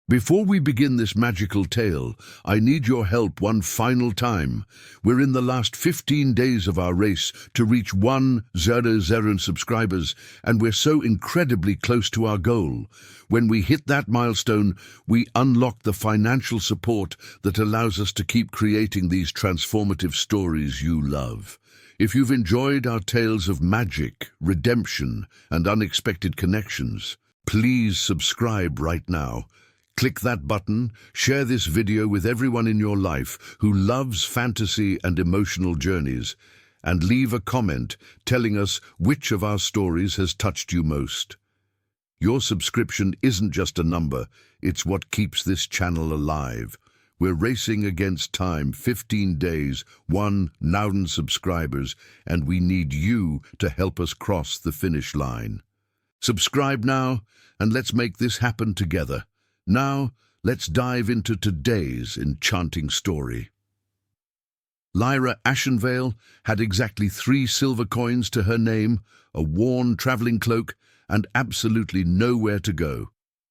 Before we begin this magical tale, I need your help one final time. We're in the last 15 days of our race to reach 1,000 subscribers, and we're so incredibly close to our goal. When we hit that milestone, we unlock the financial support that allows us to keep creating these transformative stories you love. If you've enjoyed our tales of magic, redemption, and unexpected connections, please subscribe right now. Click that button, share this video with everyone in your life who loves fantasy and emotional journeys, and leave a comment telling us which of our stories has touched you most. Your subscription isn't just a number, it's what keeps this channel alive. We're racing against time, 15 days, 1,000 subscribers, and we need you to help us cross the finish line. Subscribe now, and let's make this happen together. Now, let's dive into today's enchanting story. Lyra Ashenvale had exactly 3 silver coins to her name, a worn traveling cloak, and absolutely nowhere to go.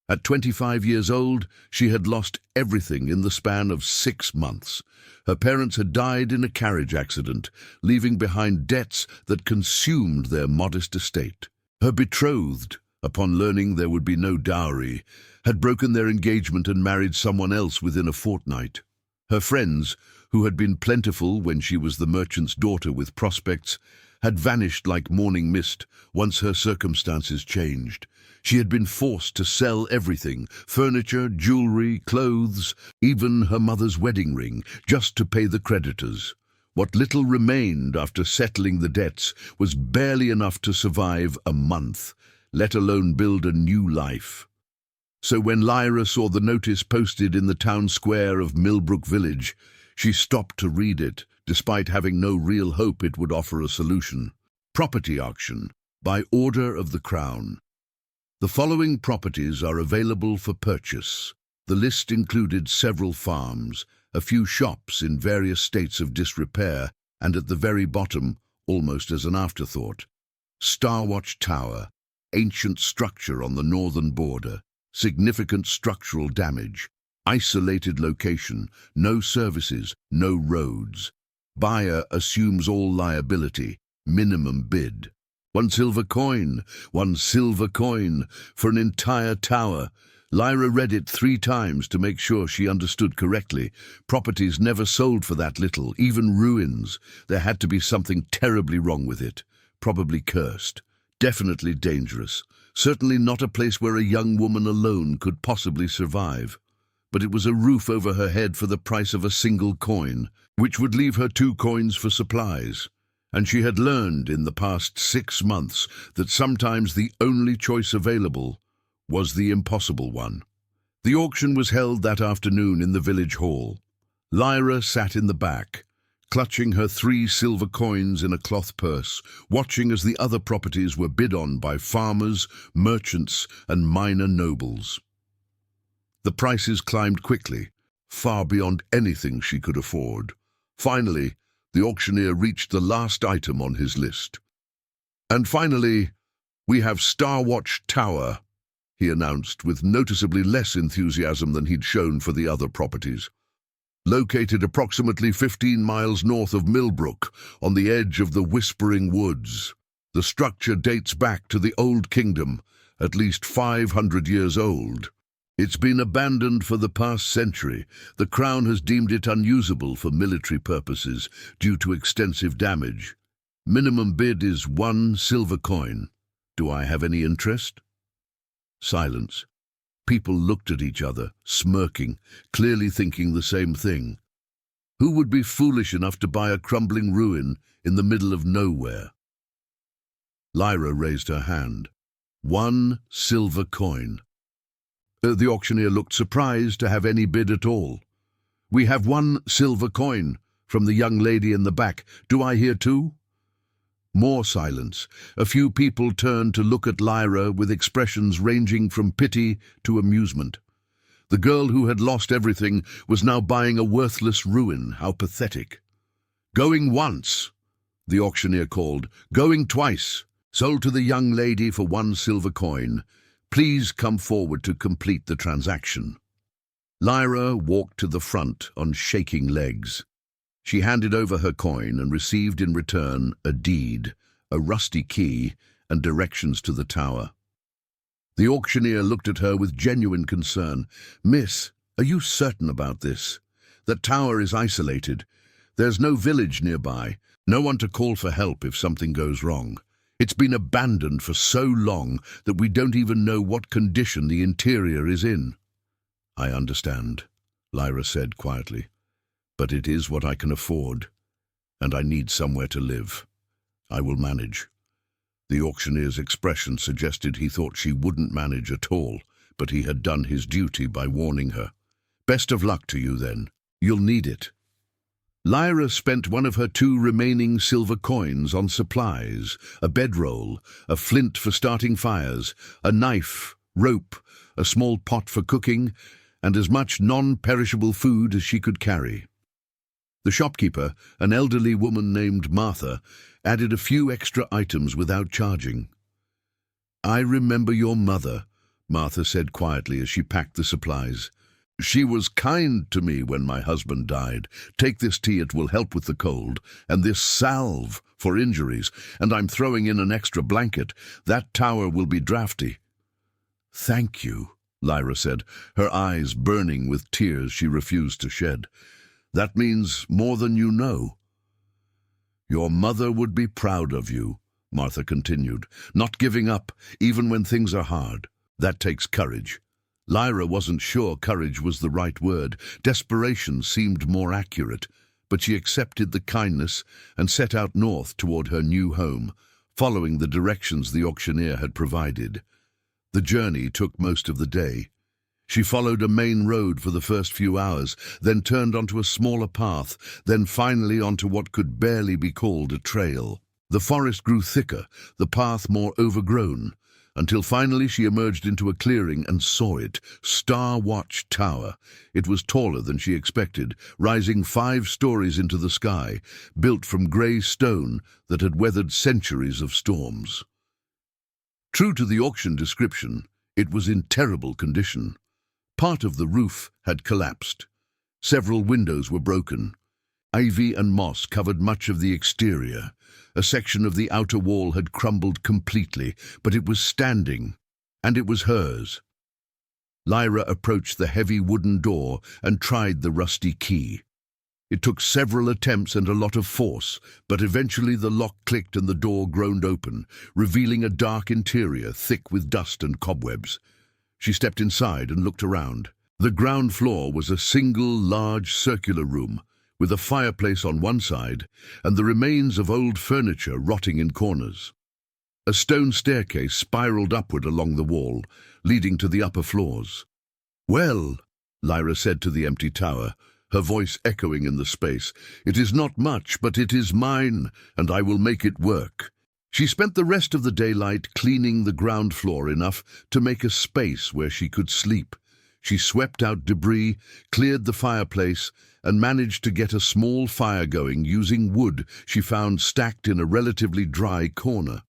At 25 years old, she had lost everything in the span of 6 months. Her parents had died in a carriage accident, leaving behind debts that consumed their modest estate. Her betrothed, upon learning there would be no dowry, had broken their engagement and married someone else within a fortnight. Her friends, who had been plentiful when she was the merchant's daughter with prospects, had vanished like morning mist once her circumstances changed. She had been forced to sell everything, furniture, jewelry, clothes, even her mother's wedding ring, just to pay the creditors. What little remained after settling the debts was barely enough to survive a month, let alone build a new life. So when Lyra saw the notice posted in the town square of Millbrook Village, she stopped to read it, despite having no real hope it would offer a solution. Property auction, by order of the Crown. The following properties are available for purchase. The list included several farms, a few shops in various states of disrepair, and at the very bottom, almost as an afterthought, Starwatch Tower, ancient structure on the northern border, significant structural damage, isolated location, no services, no roads. Buyer assumes all liability, minimum bid. 1 silver coin, 1 silver coin for an entire tower. Lyra read it 3 times to make sure she understood correctly. Properties never sold for that little, even ruins. There had to be something terribly wrong with it. Probably cursed. Definitely dangerous. Certainly not a place where a young woman alone could possibly survive. But it was a roof over her head for the price of a single coin, which would leave her 2 coins for supplies. And she had learned in the past 6 months that sometimes the only choice available was the impossible one. The auction was held that afternoon in the village hall. Lyra sat in the back, clutching her 3 silver coins in a cloth purse, watching as the other properties were bid on by farmers, merchants, and minor nobles. The prices climbed quickly, far beyond anything she could afford. Finally, the auctioneer reached the last item on his list. "And finally, we have Starwatch Tower," he announced with noticeably less enthusiasm than he'd shown for the other properties. Located approximately 15 miles north of Millbrook, on the edge of the Whispering Woods. The structure dates back to the Old Kingdom, at least 500 years old. It's been abandoned for the past century. The Crown has deemed it unusable for military purposes due to extensive damage. Minimum bid is 1 silver coin. Do I have any interest? Silence. People looked at each other, smirking, clearly thinking the same thing. Who would be foolish enough to buy a crumbling ruin in the middle of nowhere? Lyra raised her hand. 1 silver coin. The auctioneer looked surprised to have any bid at all. "We have 1 silver coin," from the young lady in the back. "Do I hear 2? More silence. A few people turned to look at Lyra with expressions ranging from pity to amusement. The girl who had lost everything was now buying a worthless ruin. How pathetic. "Going once," the auctioneer called. "Going twice. Sold to the young lady for 1 silver coin. Please come forward to complete the transaction." Lyra walked to the front on shaking legs. She handed over her coin and received in return a deed, a rusty key, and directions to the tower. The auctioneer looked at her with genuine concern. "Miss, are you certain about this? That tower is isolated. There's no village nearby, no one to call for help if something goes wrong. It's been abandoned for so long that we don't even know what condition the interior is in." "I understand," Lyra said quietly, "but it is what I can afford, and I need somewhere to live. I will manage." The auctioneer's expression suggested he thought she wouldn't manage at all, but he had done his duty by warning her. "Best of luck to you, then. You'll need it." Lyra spent one of her 2 remaining silver coins on supplies, a bedroll, a flint for starting fires, a knife, rope, a small pot for cooking, and as much non-perishable food as she could carry. The shopkeeper, an elderly woman named Martha, added a few extra items without charging. "I remember your mother," Martha said quietly as she packed the supplies. "She was kind to me when my husband died. Take this tea, it will help with the cold, and this salve for injuries, and I'm throwing in an extra blanket. That tower will be drafty." "Thank you," Lyra said, her eyes burning with tears she refused to shed. "That means more than you know." "Your mother would be proud of you," Martha continued, "not giving up, even when things are hard. That takes courage." Lyra wasn't sure courage was the right word. Desperation seemed more accurate, but she accepted the kindness and set out north toward her new home, following the directions the auctioneer had provided. The journey took most of the day. She followed a main road for the first few hours, then turned onto a smaller path, then finally onto what could barely be called a trail. The forest grew thicker, the path more overgrown, until finally she emerged into a clearing and saw it, Star Watch Tower. It was taller than she expected, rising 5 stories into the sky, built from grey stone that had weathered centuries of storms. True to the auction description, it was in terrible condition. Part of the roof had collapsed. Several windows were broken. Ivy and moss covered much of the exterior. A section of the outer wall had crumbled completely, but it was standing, and it was hers. Lyra approached the heavy wooden door and tried the rusty key. It took several attempts and a lot of force, but eventually the lock clicked and the door groaned open, revealing a dark interior thick with dust and cobwebs. She stepped inside and looked around. The ground floor was a single large circular room, with a fireplace on one side and the remains of old furniture rotting in corners. A stone staircase spiraled upward along the wall, leading to the upper floors. "Well," Lyra said to the empty tower, her voice echoing in the space, "it is not much, but it is mine, and I will make it work." She spent the rest of the daylight cleaning the ground floor enough to make a space where she could sleep. She swept out debris, cleared the fireplace, and managed to get a small fire going using wood she found stacked in a relatively dry corner.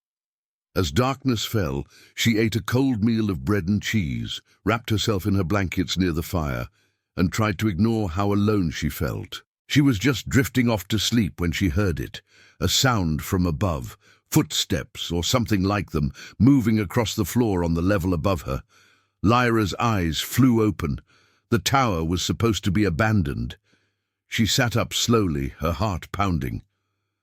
As darkness fell, she ate a cold meal of bread and cheese, wrapped herself in her blankets near the fire, and tried to ignore how alone she felt. She was just drifting off to sleep when she heard it, a sound from above, footsteps or something like them, moving across the floor on the level above her. Lyra's eyes flew open. The tower was supposed to be abandoned. She sat up slowly, her heart pounding.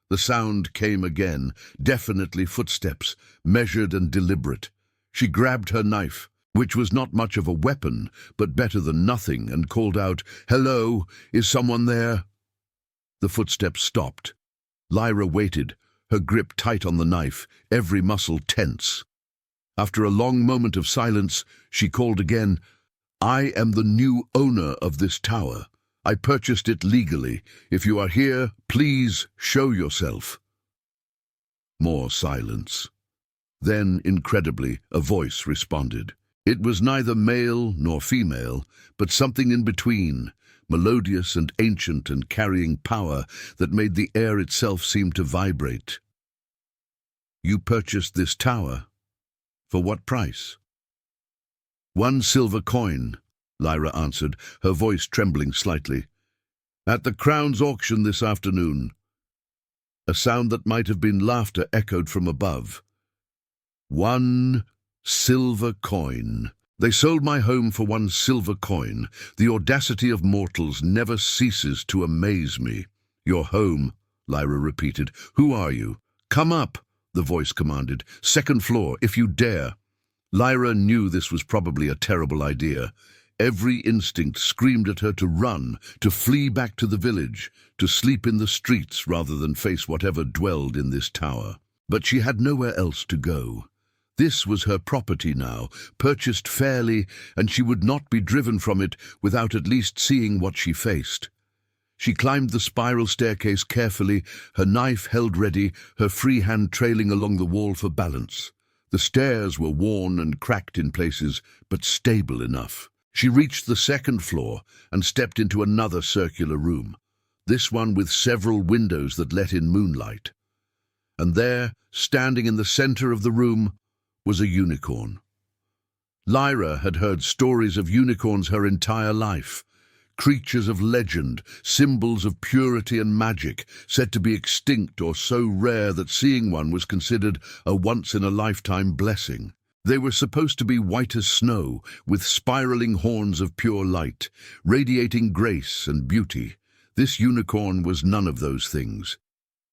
The sound came again, definitely footsteps, measured and deliberate. She grabbed her knife, which was not much of a weapon, but better than nothing, and called out, "Hello, is someone there?" The footsteps stopped. Lyra waited, her grip tight on the knife, every muscle tense. After a long moment of silence, she called again, "I am the new owner of this tower. I purchased it legally. If you are here, please show yourself." More silence. Then, incredibly, a voice responded. It was neither male nor female, but something in between, melodious and ancient and carrying power that made the air itself seem to vibrate. "You purchased this tower? For what price?" "1 silver coin," Lyra answered, her voice trembling slightly. "At the Crown's auction this afternoon." A sound that might have been laughter echoed from above. 1 silver coin. They sold my home for 1 silver coin. The audacity of mortals never ceases to amaze me. "Your home," Lyra repeated. "Who are you?" "Come up," the voice commanded. "Second floor, if you dare." Lyra knew this was probably a terrible idea. Every instinct screamed at her to run, to flee back to the village, to sleep in the streets rather than face whatever dwelled in this tower. But she had nowhere else to go. This was her property now, purchased fairly, and she would not be driven from it without at least seeing what she faced. She climbed the spiral staircase carefully, her knife held ready, her free hand trailing along the wall for balance. The stairs were worn and cracked in places, but stable enough. She reached the second floor and stepped into another circular room, this one with several windows that let in moonlight. And there, standing in the center of the room, was a unicorn. Lyra had heard stories of unicorns her entire life. Creatures of legend, symbols of purity and magic, said to be extinct or so rare that seeing one was considered a once-in-a-lifetime blessing. They were supposed to be white as snow, with spiraling horns of pure light, radiating grace and beauty. This unicorn was none of those things.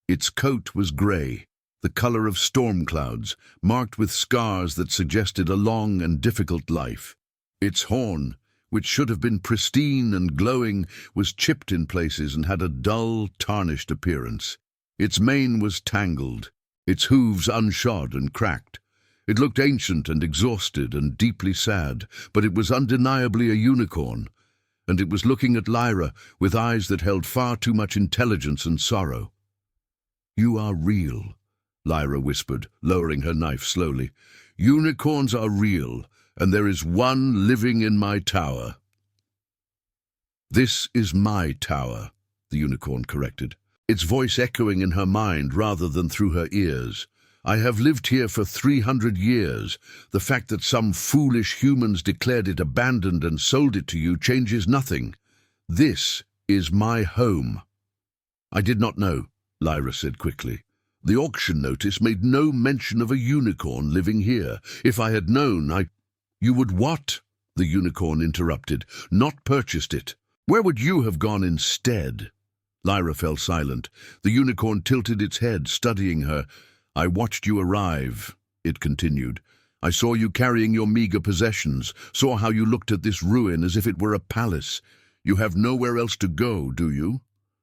Its coat was grey, the color of storm clouds, marked with scars that suggested a long and difficult life. Its horn, which should have been pristine and glowing, was chipped in places and had a dull, tarnished appearance. Its mane was tangled, its hooves unshod and cracked. It looked ancient and exhausted and deeply sad, but it was undeniably a unicorn, and it was looking at Lyra with eyes that held far too much intelligence and sorrow. "You are real," Lyra whispered, lowering her knife slowly. "Unicorns are real, and there is one living in my tower." "This is my tower," the unicorn corrected, its voice echoing in her mind rather than through her ears. "I have lived here for 300 years. The fact that some foolish humans declared it abandoned and sold it to you changes nothing. This is my home." "I did not know," Lyra said quickly. "The auction notice made no mention of a unicorn living here. If I had known, You would what?" the unicorn interrupted. "Not purchased it. Where would you have gone instead?" Lyra fell silent. The unicorn tilted its head, studying her. "I watched you arrive," it continued. "I saw you carrying your meager possessions, saw how you looked at this ruin as if it were a palace. You have nowhere else to go, do you?"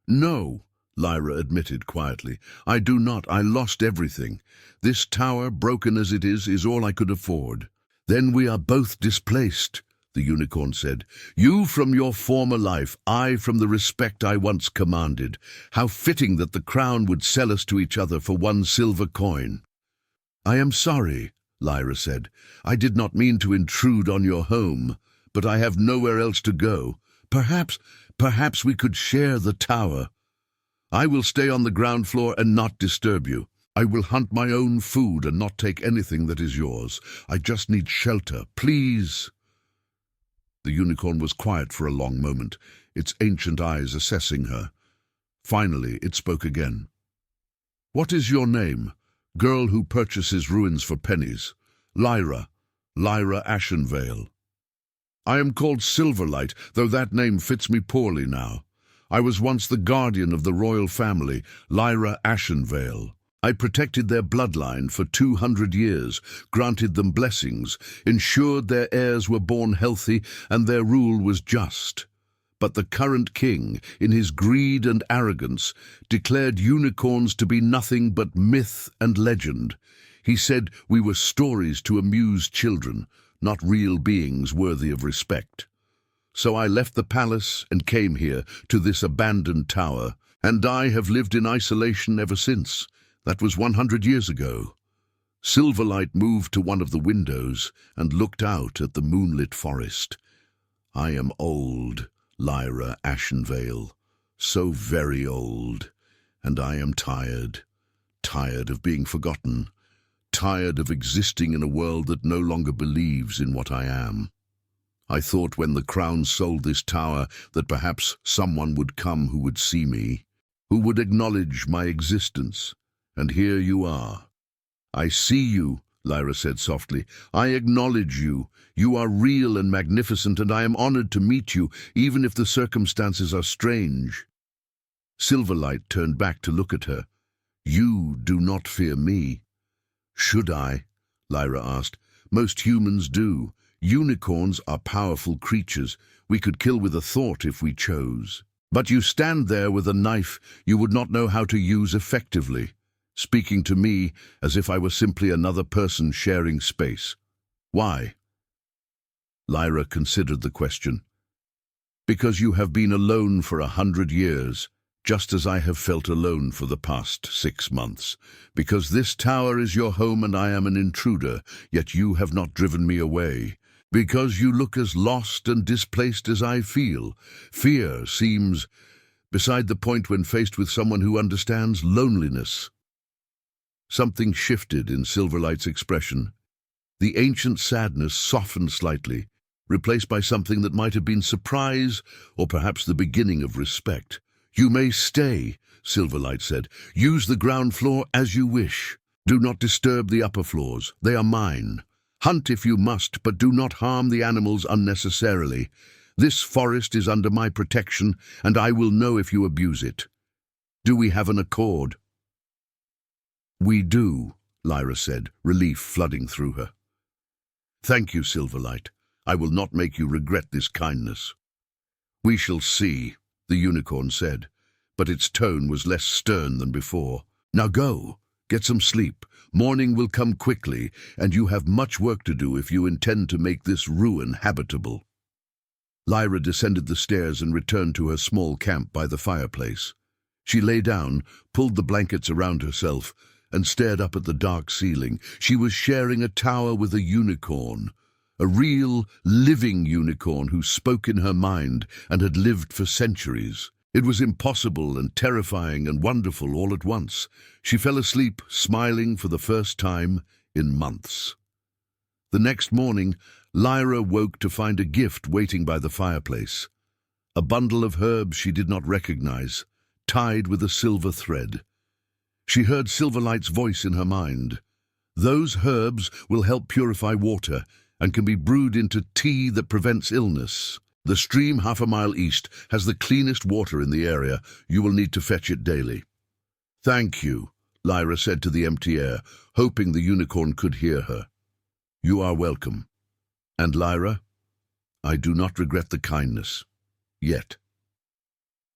"No," Lyra admitted quietly. "I do not. I lost everything. This tower, broken as it is all I could afford." "Then we are both displaced," the unicorn said. "You from your former life, I from the respect I once commanded. How fitting that the crown would sell us to each other for 1 silver coin." "I am sorry," Lyra said. "I did not mean to intrude on your home, but I have nowhere else to go. Perhaps we could share the tower. I will stay on the ground floor and not disturb you. I will hunt my own food and not take anything that is yours. I just need shelter, please." The unicorn was quiet for a long moment, its ancient eyes assessing her. Finally, it spoke again. "What is your name, girl who purchases ruins for pennies?" "Lyra Ashenvale." "I am called Silverlight, though that name fits me poorly now. I was once the guardian of the royal family, Lyra Ashenvale. I protected their bloodline for 200 years, granted them blessings, ensured their heirs were born healthy, and their rule was just. But the current king, in his greed and arrogance, declared unicorns to be nothing but myth and legend. He said we were stories to amuse children, not real beings worthy of respect. So I left the palace and came here, to this abandoned tower, and I have lived in isolation ever since. That was 100 years ago." Silverlight moved to one of the windows and looked out at the moonlit forest. "I am old, Lyra Ashenvale, so very old, and I am tired of being forgotten, tired of existing in a world that no longer believes in what I am. I thought when the Crown sold this tower that perhaps someone would come who would see me, who would acknowledge my existence. And here you are. I see you, Lyra said softly. I acknowledge you. You are real and magnificent, and I am honored to meet you, even if the circumstances are strange. Silverlight turned back to look at her. You do not fear me. Should I? Lyra asked. Most humans do. Unicorns are powerful creatures. We could kill with a thought if we chose. But you stand there with a knife you would not know how to use effectively, speaking to me as if I were simply another person sharing space. Why? Lyra considered the question. Because you have been alone for 100 years, just as I have felt alone for the past 6 months. Because this tower is your home and I am an intruder, yet you have not driven me away. Because you look as lost and displaced as I feel. Fear seems beside the point when faced with someone who understands loneliness. Something shifted in Silverlight's expression. The ancient sadness softened slightly, replaced by something that might have been surprise or perhaps the beginning of respect. You may stay, Silverlight said. Use the ground floor as you wish. Do not disturb the upper floors. They are mine. Hunt if you must, but do not harm the animals unnecessarily. This forest is under my protection, and I will know if you abuse it. Do we have an accord? We do, Lyra said, relief flooding through her. Thank you, Silverlight. I will not make you regret this kindness. We shall see, the unicorn said, but its tone was less stern than before. Now go, get some sleep. Morning will come quickly, and you have much work to do if you intend to make this ruin habitable. Lyra descended the stairs and returned to her small camp by the fireplace. She lay down, pulled the blankets around herself, and stared up at the dark ceiling. She was sharing a tower with a unicorn, a real, living unicorn who spoke in her mind and had lived for centuries. It was impossible and terrifying and wonderful all at once. She fell asleep, smiling for the first time in months. The next morning, Lyra woke to find a gift waiting by the fireplace. A bundle of herbs she did not recognize, tied with a silver thread. She heard Silverlight's voice in her mind. Those herbs will help purify water and can be brewed into tea that prevents illness. The stream 1/2 mile east has the cleanest water in the area. You will need to fetch it daily. Thank you, Lyra said to the empty air, hoping the unicorn could hear her. You are welcome. And Lyra, I do not regret the kindness. Yet.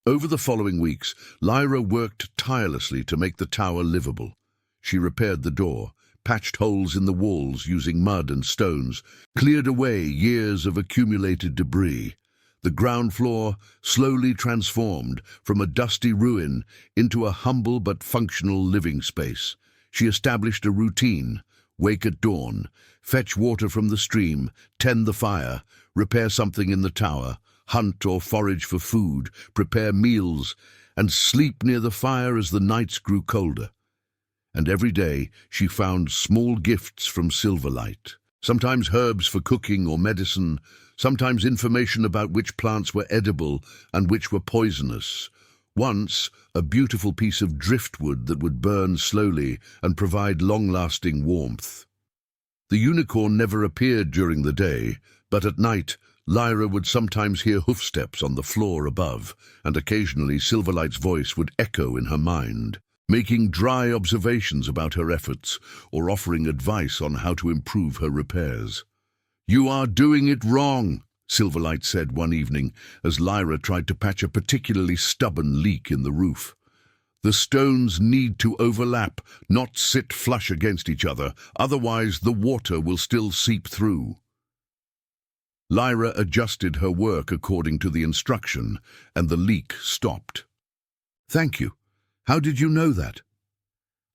Over the following weeks, Lyra worked tirelessly to make the tower livable. She repaired the door, patched holes in the walls using mud and stones, cleared away years of accumulated debris. The ground floor slowly transformed from a dusty ruin into a humble but functional living space. She established a routine: wake at dawn, fetch water from the stream, tend the fire, repair something in the tower, hunt or forage for food, prepare meals, and sleep near the fire as the nights grew colder. And every day she found small gifts from Silverlight, sometimes herbs for cooking or medicine, sometimes information about which plants were edible and which were poisonous. Once, a beautiful piece of driftwood that would burn slowly and provide long-lasting warmth. The unicorn never appeared during the day, but at night Lyra would sometimes hear hoofsteps on the floor above, and occasionally Silverlight's voice would echo in her mind, making dry observations about her efforts or offering advice on how to improve her repairs. You are doing it wrong, Silverlight said one evening as Lyra tried to patch a particularly stubborn leak in the roof. The stones need to overlap, not sit flush against each other, otherwise the water will still seep through. Lyra adjusted her work according to the instruction, and the leak stopped. Thank you. How did you know that?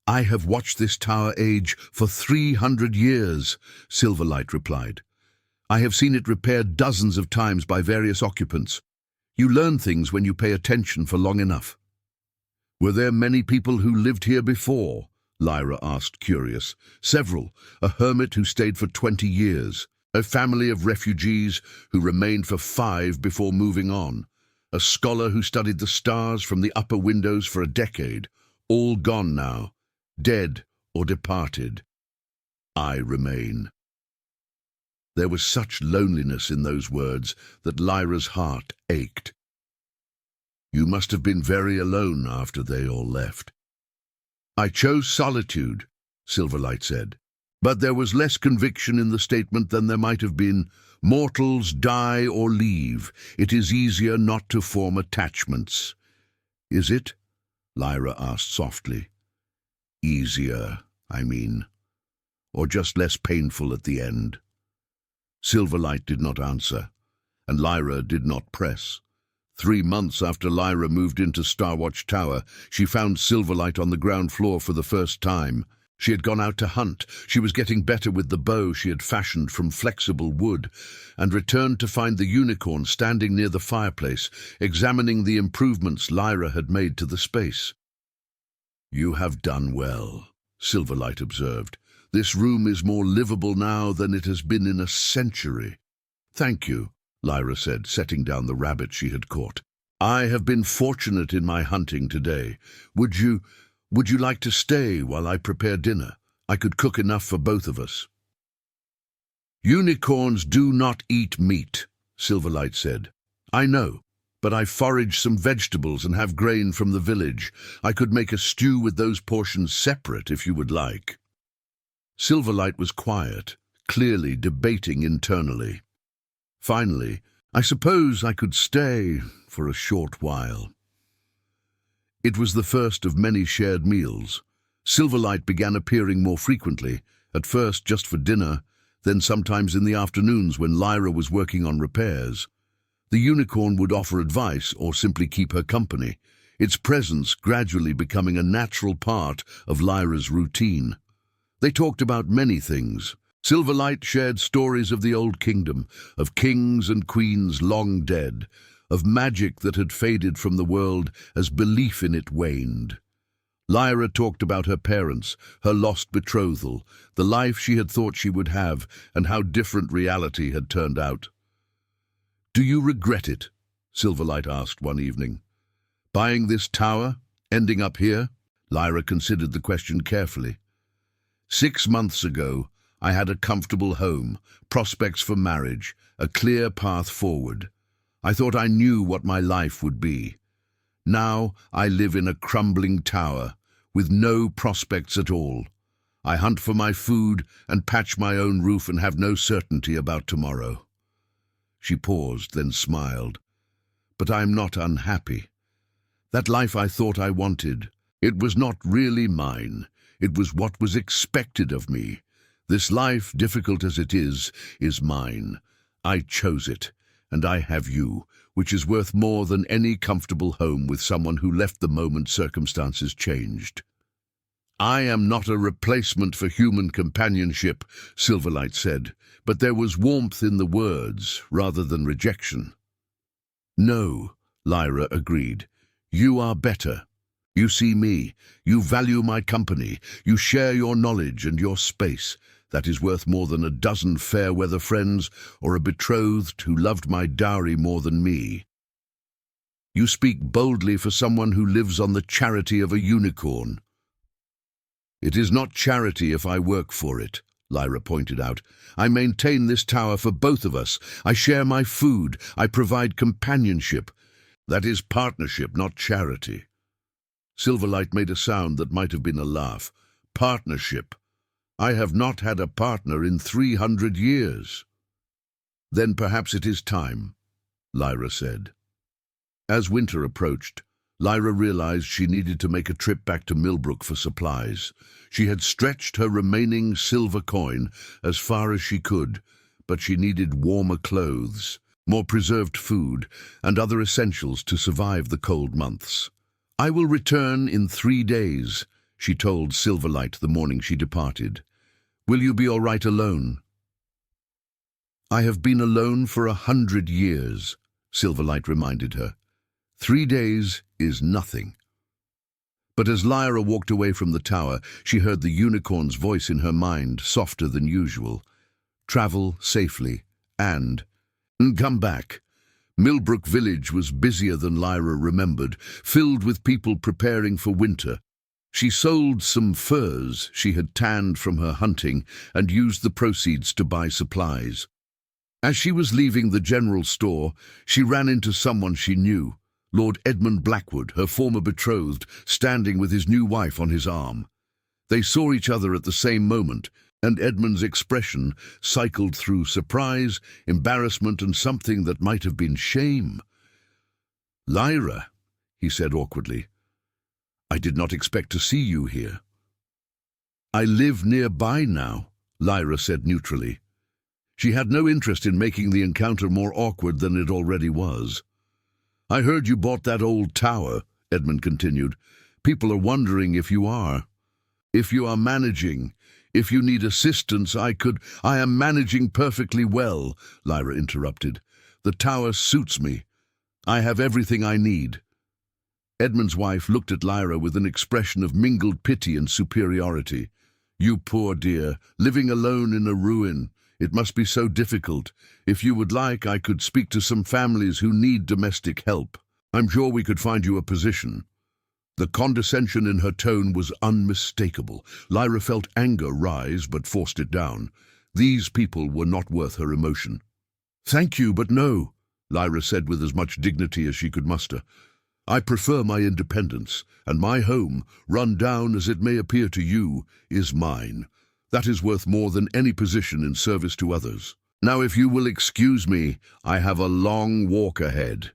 I have watched this tower age for 300 years, Silverlight replied. I have seen it repaired dozens of times by various occupants. You learn things when you pay attention for long enough. Were there many people who lived here before? Lyra asked, curious. Several. A hermit who stayed for 20 years. A family of refugees who remained for 5 before moving on. A scholar who studied the stars from the upper windows for a decade. All gone now, dead or departed. I remain. There was such loneliness in those words that Lyra's heart ached. You must have been very alone after they all left. I chose solitude, Silverlight said. But there was less conviction in the statement than there might have been. Mortals die or leave. It is easier not to form attachments. Is it? Lyra asked softly. Easier, I mean. Or just less painful at the end. Silverlight did not answer, and Lyra did not press. 3 months after Lyra moved into Starwatch Tower, she found Silverlight on the ground floor for the first time. She had gone out to hunt. She was getting better with the bow she had fashioned from flexible wood, and returned to find the unicorn standing near the fireplace, examining the improvements Lyra had made to the space. You have done well, Silverlight observed. This room is more livable now than it has been in a century. Thank you, Lyra said, setting down the rabbit she had caught. I have been fortunate in my hunting today. Would you like to stay while I prepare dinner? I could cook enough for both of us. Unicorns do not eat meat, Silverlight said. I know, but I forage some vegetables and have grain from the village. I could make a stew with those portions separate if you would like. Silverlight was quiet, clearly debating internally. Finally, I suppose I could stay for a short while. It was the first of many shared meals. Silverlight began appearing more frequently, at first just for dinner, then sometimes in the afternoons when Lyra was working on repairs. The unicorn would offer advice or simply keep her company, its presence gradually becoming a natural part of Lyra's routine. They talked about many things. Silverlight shared stories of the old kingdom, of kings and queens long dead, of magic that had faded from the world as belief in it waned. Lyra talked about her parents, her lost betrothal, the life she had thought she would have, and how different reality had turned out. Do you regret it? Silverlight asked one evening. Buying this tower? Ending up here? Lyra considered the question carefully. 6 months ago, I had a comfortable home, prospects for marriage, a clear path forward. I thought I knew what my life would be. Now I live in a crumbling tower, with no prospects at all. I hunt for my food and patch my own roof and have no certainty about tomorrow. She paused, then smiled. But I am not unhappy. That life I thought I wanted, it was not really mine. It was what was expected of me. This life, difficult as it is mine. I chose it, and I have you, which is worth more than any comfortable home with someone who left the moment circumstances changed. I am not a replacement for human companionship, Silverlight said, but there was warmth in the words rather than rejection. No, Lyra agreed. You are better. You see me. You value my company. You share your knowledge and your space. That is worth more than a dozen fair-weather friends or a betrothed who loved my dowry more than me. You speak boldly for someone who lives on the charity of a unicorn. It is not charity if I work for it, Lyra pointed out. I maintain this tower for both of us. I share my food. I provide companionship. That is partnership, not charity. Silverlight made a sound that might have been a laugh. Partnership. I have not had a partner in 300 years. Then perhaps it is time, Lyra said. As winter approached, Lyra realized she needed to make a trip back to Millbrook for supplies. She had stretched her remaining silver coin as far as she could, but she needed warmer clothes, more preserved food, and other essentials to survive the cold months. I will return in 3 days, she told Silverlight the morning she departed. Will you be all right alone? I have been alone for 100 years, Silverlight reminded her. 3 days is nothing. But as Lyra walked away from the tower, she heard the unicorn's voice in her mind, softer than usual. travel safely, and come back. Millbrook village was busier than Lyra remembered, filled with people preparing for winter. She sold some furs she had tanned from her hunting and used the proceeds to buy supplies. As she was leaving the general store, she ran into someone she knew, Lord Edmund Blackwood, her former betrothed, standing with his new wife on his arm. They saw each other at the same moment, and Edmund's expression cycled through surprise, embarrassment, and something that might have been shame. "Lyra," he said awkwardly, "I did not expect to see you here." "I live nearby now," Lyra said neutrally. She had no interest in making the encounter more awkward than it already was. "I heard you bought that old tower," Edmund continued. "People are wondering if you are. If you are managing, if you need assistance, I am managing perfectly well," Lyra interrupted. "The tower suits me. I have everything I need." Edmund's wife looked at Lyra with an expression of mingled pity and superiority. "You poor dear, living alone in a ruin. It must be so difficult. If you would like, I could speak to some families who need domestic help. I'm sure we could find you a position." The condescension in her tone was unmistakable. Lyra felt anger rise, but forced it down. These people were not worth her emotion. "Thank you, but no," Lyra said with as much dignity as she could muster. "I prefer my independence, and my home, run down as it may appear to you, is mine. That is worth more than any position in service to others. Now, if you will excuse me, I have a long walk ahead."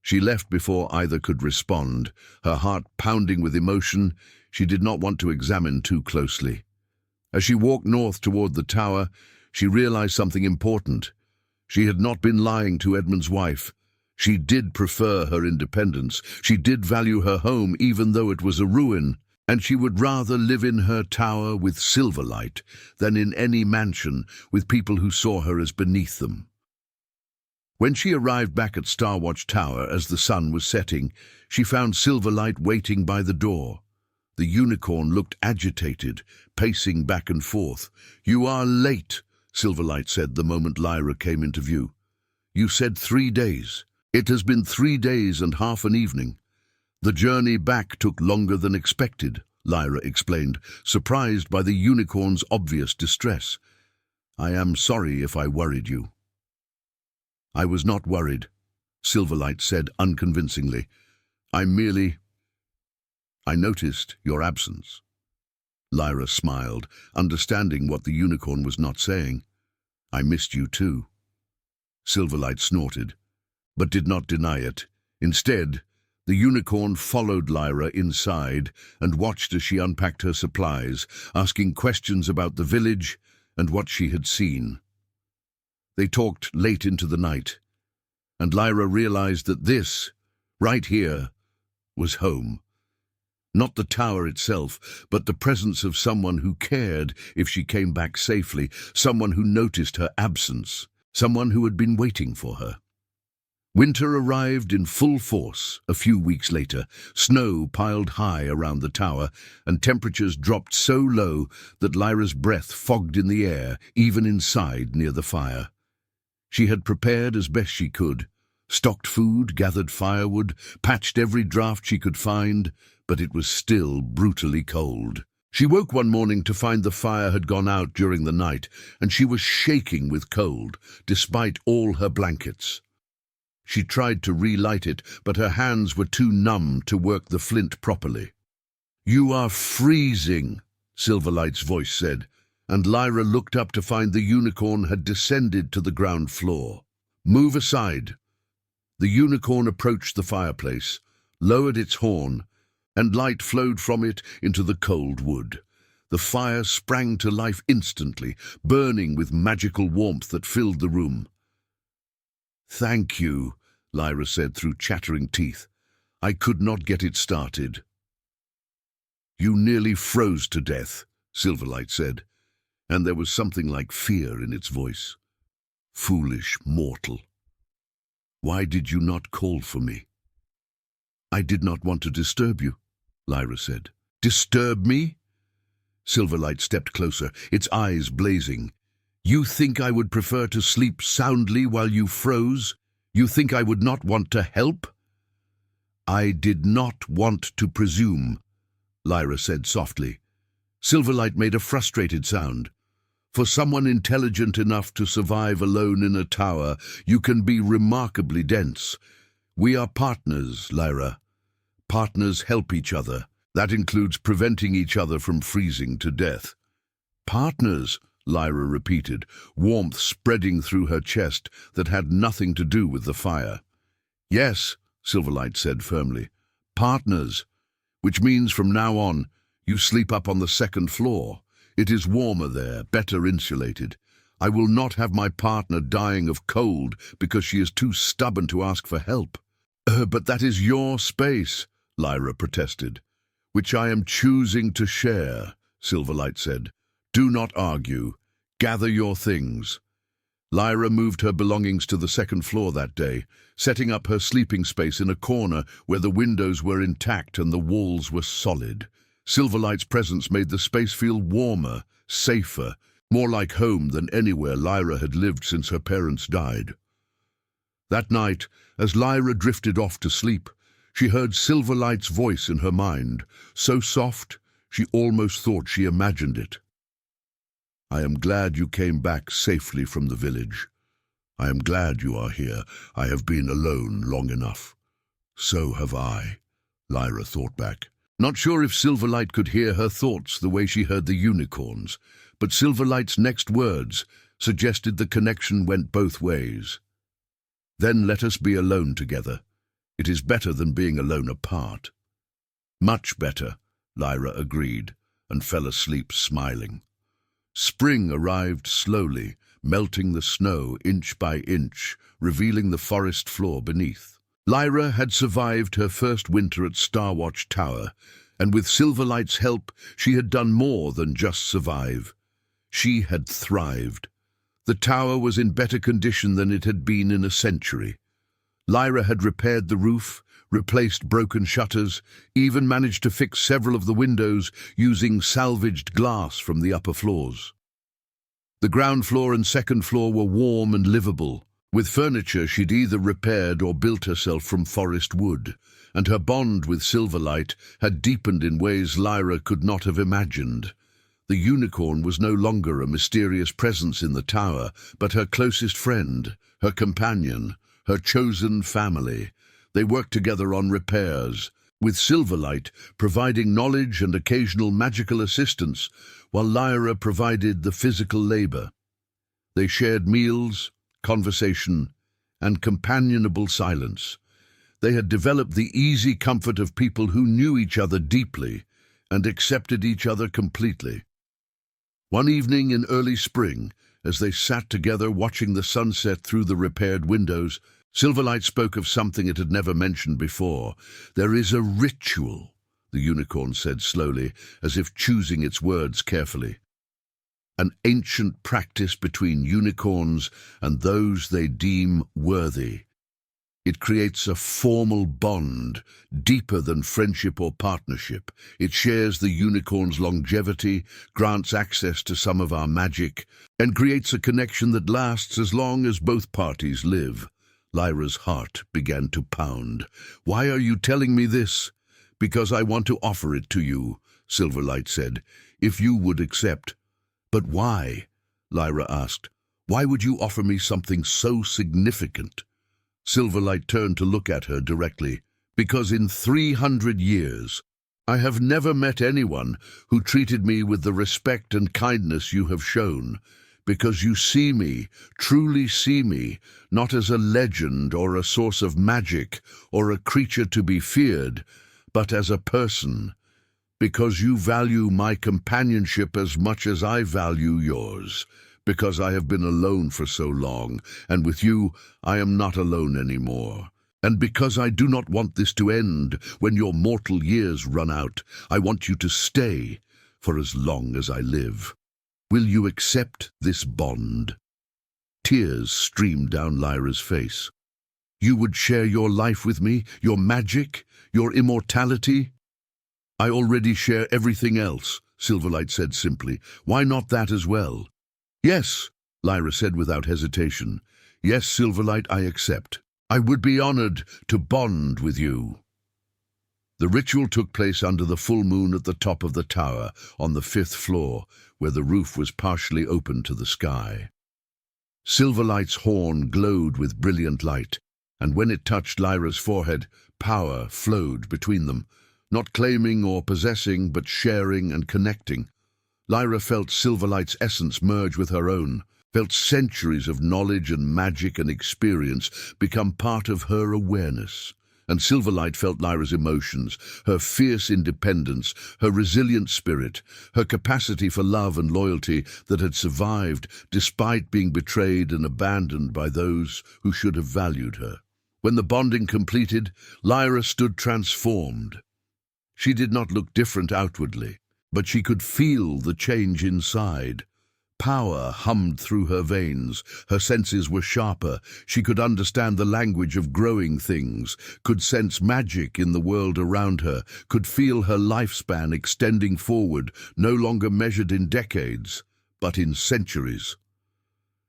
She left before either could respond, her heart pounding with emotion she did not want to examine too closely. As she walked north toward the tower, she realized something important. She had not been lying to Edmund's wife. She did prefer her independence. She did value her home, even though it was a ruin, and she would rather live in her tower with Silverlight than in any mansion with people who saw her as beneath them. When she arrived back at Starwatch Tower as the sun was setting, she found Silverlight waiting by the door. The unicorn looked agitated, pacing back and forth. "You are late," Silverlight said the moment Lyra came into view. "You said 3 days. It has been 3 days and half an evening." "The journey back took longer than expected," Lyra explained, surprised by the unicorn's obvious distress. "I am sorry if I worried you." "I was not worried," Silverlight said unconvincingly. I noticed your absence." Lyra smiled, understanding what the unicorn was not saying. "I missed you too." Silverlight snorted, but did not deny it. Instead, the unicorn followed Lyra inside and watched as she unpacked her supplies, asking questions about the village and what she had seen. They talked late into the night, and Lyra realized that this, right here, was home. Not the tower itself, but the presence of someone who cared if she came back safely, someone who noticed her absence, someone who had been waiting for her. Winter arrived in full force a few weeks later. Snow piled high around the tower, and temperatures dropped so low that Lyra's breath fogged in the air, even inside near the fire. She had prepared as best she could, stocked food, gathered firewood, patched every draft she could find, but it was still brutally cold. She woke one morning to find the fire had gone out during the night, and she was shaking with cold, despite all her blankets. She tried to relight it, but her hands were too numb to work the flint properly. "You are freezing," Silverlight's voice said, and Lyra looked up to find the unicorn had descended to the ground floor. "Move aside." The unicorn approached the fireplace, lowered its horn, and light flowed from it into the cold wood. The fire sprang to life instantly, burning with magical warmth that filled the room. "Thank you," Lyra said through chattering teeth. "I could not get it started." "You nearly froze to death," Silverlight said, and there was something like fear in its voice. "Foolish mortal. Why did you not call for me?" "I did not want to disturb you," Lyra said. "Disturb me?" Silverlight stepped closer, its eyes blazing. You think I would prefer to sleep soundly while you froze? You think I would not want to help?" "I did not want to presume," Lyra said softly. Silverlight made a frustrated sound. "For someone intelligent enough to survive alone in a tower, you can be remarkably dense. We are partners, Lyra. Partners help each other. That includes preventing each other from freezing to death." "Partners," Lyra repeated, warmth spreading through her chest that had nothing to do with the fire. "Yes," Silverlight said firmly. "Partners. Which means from now on, you sleep up on the second floor. It is warmer there, better insulated. I will not have my partner dying of cold because she is too stubborn to ask for help." But that is your space," Lyra protested. "Which I am choosing to share," Silverlight said. "Do not argue. Gather your things." Lyra moved her belongings to the second floor that day, setting up her sleeping space in a corner where the windows were intact and the walls were solid. Silverlight's presence made the space feel warmer, safer, more like home than anywhere Lyra had lived since her parents died. That night, as Lyra drifted off to sleep, she heard Silverlight's voice in her mind, so soft she almost thought she imagined it. "I am glad you came back safely from the village. I am glad you are here. I have been alone long enough." "So have I," Lyra thought back. Not sure if Silverlight could hear her thoughts the way she heard the unicorns, but Silverlight's next words suggested the connection went both ways. "Then let us be alone together. It is better than being alone apart." "Much better," Lyra agreed, and fell asleep smiling. Spring arrived slowly, melting the snow inch by inch, revealing the forest floor beneath. Lyra had survived her first winter at Starwatch Tower, and with Silverlight's help, she had done more than just survive. She had thrived. The tower was in better condition than it had been in a century. Lyra had repaired the roof, replaced broken shutters, even managed to fix several of the windows using salvaged glass from the upper floors. The ground floor and second floor were warm and livable. With furniture she'd either repaired or built herself from forest wood, and her bond with Silverlight had deepened in ways Lyra could not have imagined. The unicorn was no longer a mysterious presence in the tower, but her closest friend, her companion, her chosen family. They worked together on repairs, with Silverlight providing knowledge and occasional magical assistance, while Lyra provided the physical labor. They shared meals, conversation, and companionable silence. They had developed the easy comfort of people who knew each other deeply and accepted each other completely. One evening in early spring, as they sat together watching the sunset through the repaired windows, Silverlight spoke of something it had never mentioned before. "There is a ritual," the unicorn said slowly, as if choosing its words carefully. "An ancient practice between unicorns and those they deem worthy. It creates a formal bond, deeper than friendship or partnership. It shares the unicorn's longevity, grants access to some of our magic, and creates a connection that lasts as long as both parties live." Lyra's heart began to pound. "Why are you telling me this?" "Because I want to offer it to you," Silverlight said, "if you would accept." "But why?" Lyra asked. "Why would you offer me something so significant?" Silverlight turned to look at her directly. "Because in 300 years, I have never met anyone who treated me with the respect and kindness you have shown. Because you see me, truly see me, not as a legend or a source of magic or a creature to be feared, but as a person. Because you value my companionship as much as I value yours. Because I have been alone for so long, and with you I am not alone anymore. And because I do not want this to end when your mortal years run out, I want you to stay for as long as I live. Will you accept this bond?" Tears streamed down Lyra's face. "You would share your life with me, your magic, your immortality?" "I already share everything else," Silverlight said simply. "Why not that as well?" "Yes," Lyra said without hesitation. Yes, Silverlight, I accept. I would be honored to bond with you. The ritual took place under the full moon at the top of the tower, on the 5th floor, where the roof was partially open to the sky. Silverlight's horn glowed with brilliant light, and when it touched Lyra's forehead, power flowed between them, not claiming or possessing, but sharing and connecting. Lyra felt Silverlight's essence merge with her own, felt centuries of knowledge and magic and experience become part of her awareness. And Silverlight felt Lyra's emotions, her fierce independence, her resilient spirit, her capacity for love and loyalty that had survived despite being betrayed and abandoned by those who should have valued her. When the bonding completed, Lyra stood transformed. She did not look different outwardly, but she could feel the change inside. Power hummed through her veins, her senses were sharper, she could understand the language of growing things, could sense magic in the world around her, could feel her lifespan extending forward, no longer measured in decades, but in centuries.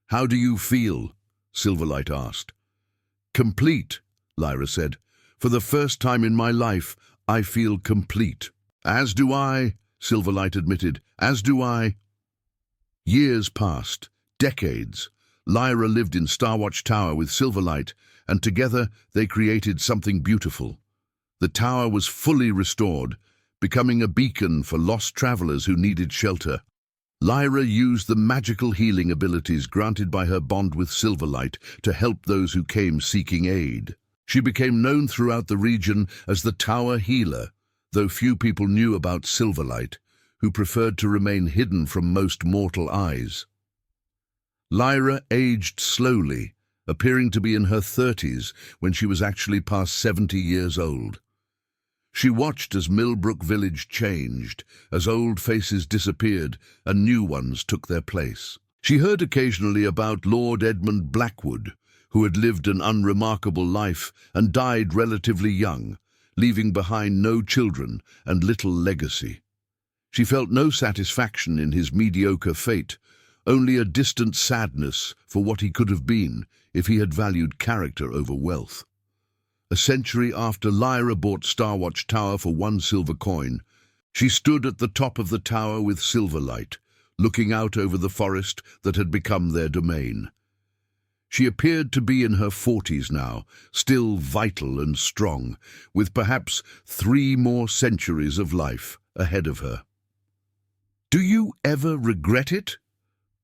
"How do you feel?" Silverlight asked. "Complete," Lyra said. "For the first time in my life, I feel complete." "As do I," Silverlight admitted, "as do I." Years passed, decades. Lyra lived in Starwatch Tower with Silverlight, and together they created something beautiful. The tower was fully restored, becoming a beacon for lost travelers who needed shelter. Lyra used the magical healing abilities granted by her bond with Silverlight to help those who came seeking aid. She became known throughout the region as the Tower Healer, though few people knew about Silverlight, who preferred to remain hidden from most mortal eyes. Lyra aged slowly, appearing to be in her 30s when she was actually past 70 years old. She watched as Millbrook Village changed, as old faces disappeared and new ones took their place. She heard occasionally about Lord Edmund Blackwood, who had lived an unremarkable life and died relatively young, leaving behind no children and little legacy. She felt no satisfaction in his mediocre fate, only a distant sadness for what he could have been if he had valued character over wealth. A century after Lyra bought Starwatch Tower for 1 silver coin, she stood at the top of the tower with Silverlight, looking out over the forest that had become their domain. She appeared to be in her 40s now, still vital and strong, with perhaps 3 more centuries of life ahead of her. "Do you ever regret it?"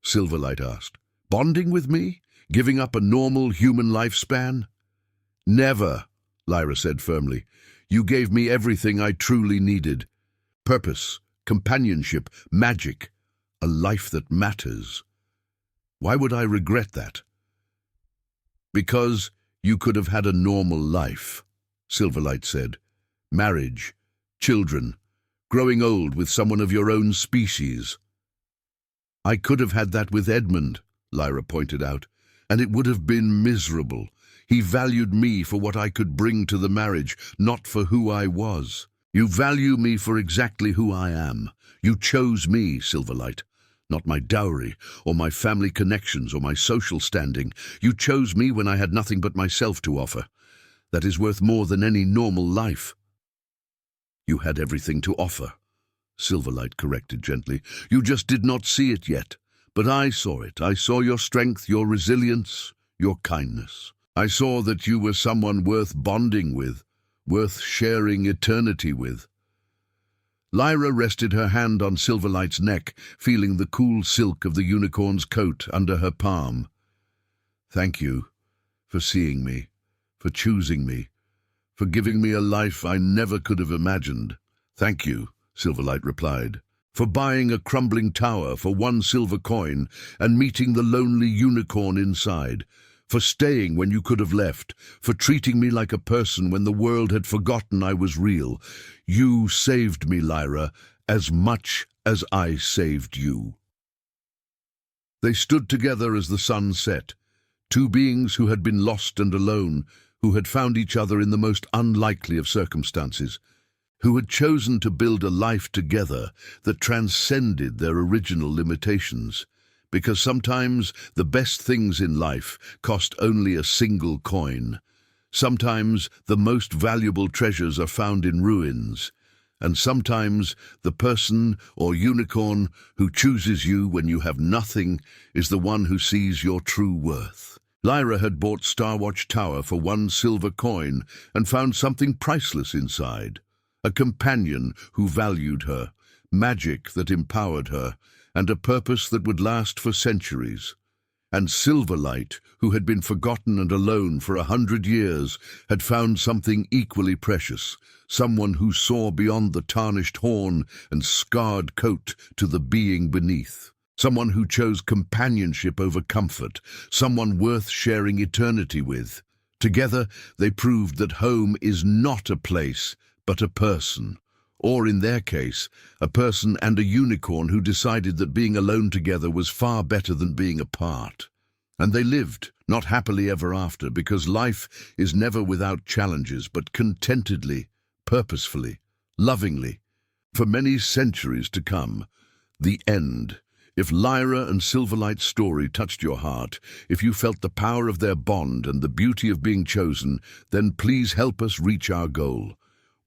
Silverlight asked. "Bonding with me? Giving up a normal human lifespan?" "Never," Lyra said firmly. "You gave me everything I truly needed. Purpose, companionship, magic, a life that matters. Why would I regret that?" "Because you could have had a normal life," Silverlight said. "Marriage, children, growing old with someone of your own species." "I could have had that with Edmund," Lyra pointed out, "and it would have been miserable. He valued me for what I could bring to the marriage, not for who I was. You value me for exactly who I am. You chose me, Silverlight, not my dowry, or my family connections, or my social standing. You chose me when I had nothing but myself to offer. That is worth more than any normal life." "You had everything to offer," Silverlight corrected gently. "You just did not see it yet. But I saw it. I saw your strength, your resilience, your kindness. I saw that you were someone worth bonding with, worth sharing eternity with." Lyra rested her hand on Silverlight's neck, feeling the cool silk of the unicorn's coat under her palm. "Thank you for seeing me, for choosing me, for giving me a life I never could have imagined." "Thank you," Silverlight replied, "for buying a crumbling tower for 1 silver coin and meeting the lonely unicorn inside, for staying when you could have left, for treating me like a person when the world had forgotten I was real. You saved me, Lyra, as much as I saved you." They stood together as the sun set, 2 beings who had been lost and alone, who had found each other in the most unlikely of circumstances, who had chosen to build a life together that transcended their original limitations, because sometimes the best things in life cost only a single coin. Sometimes the most valuable treasures are found in ruins. And sometimes the person or unicorn who chooses you when you have nothing is the one who sees your true worth. Lyra had bought Starwatch Tower for 1 silver coin and found something priceless inside. A companion who valued her, magic that empowered her, and a purpose that would last for centuries. And Silverlight, who had been forgotten and alone for 100 years, had found something equally precious, someone who saw beyond the tarnished horn and scarred coat to the being beneath. Someone who chose companionship over comfort, someone worth sharing eternity with. Together, they proved that home is not a place, but a person. Or, in their case, a person and a unicorn who decided that being alone together was far better than being apart. And they lived, not happily ever after, because life is never without challenges, but contentedly, purposefully, lovingly, for many centuries to come. The end. If Lyra and Silverlight's story touched your heart, if you felt the power of their bond and the beauty of being chosen, then please help us reach our goal.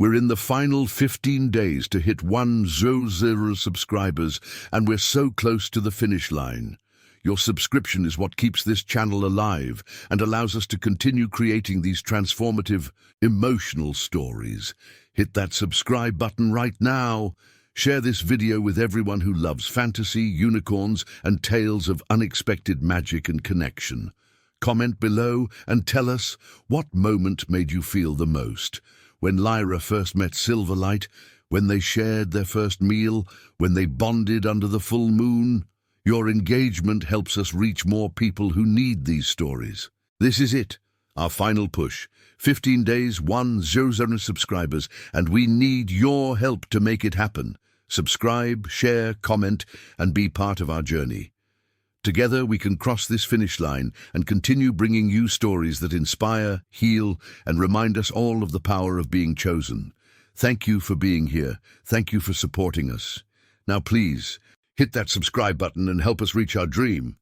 We're in the final 15 days to hit 100 subscribers, and we're so close to the finish line. Your subscription is what keeps this channel alive and allows us to continue creating these transformative, emotional stories. Hit that subscribe button right now. Share this video with everyone who loves fantasy, unicorns, and tales of unexpected magic and connection. Comment below and tell us what moment made you feel the most. When Lyra first met Silverlight, when they shared their first meal, when they bonded under the full moon. Your engagement helps us reach more people who need these stories. This is it, our final push. 15 days, 100 subscribers, and we need your help to make it happen. Subscribe, share, comment, and be part of our journey. Together we can cross this finish line and continue bringing you stories that inspire, heal, and remind us all of the power of being chosen. Thank you for being here. Thank you for supporting us. Now please, hit that subscribe button and help us reach our dream.